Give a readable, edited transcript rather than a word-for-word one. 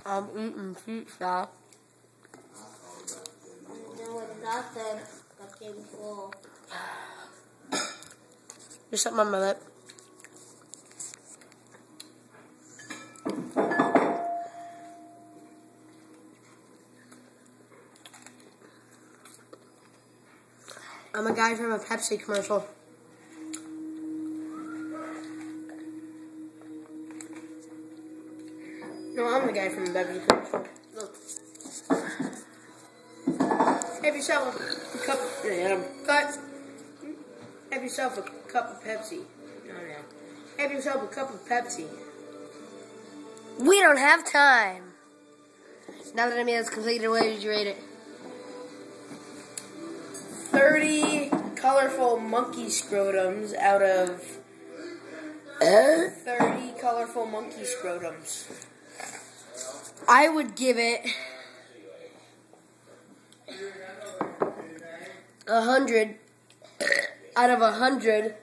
I'm eating pizza. There's something on my lip. I'm a guy from a Pepsi commercial. No, I'm the guy from the Pepsi commercial. Look. Have yourself a cup. Cut. Have yourself a cup of Pepsi. No. Have yourself a cup of Pepsi. We don't have time. Now that I mean it's completed, what did you rate it? 30 colorful monkey scrotums out of 30 colorful monkey scrotums. I would give it 100 out of 100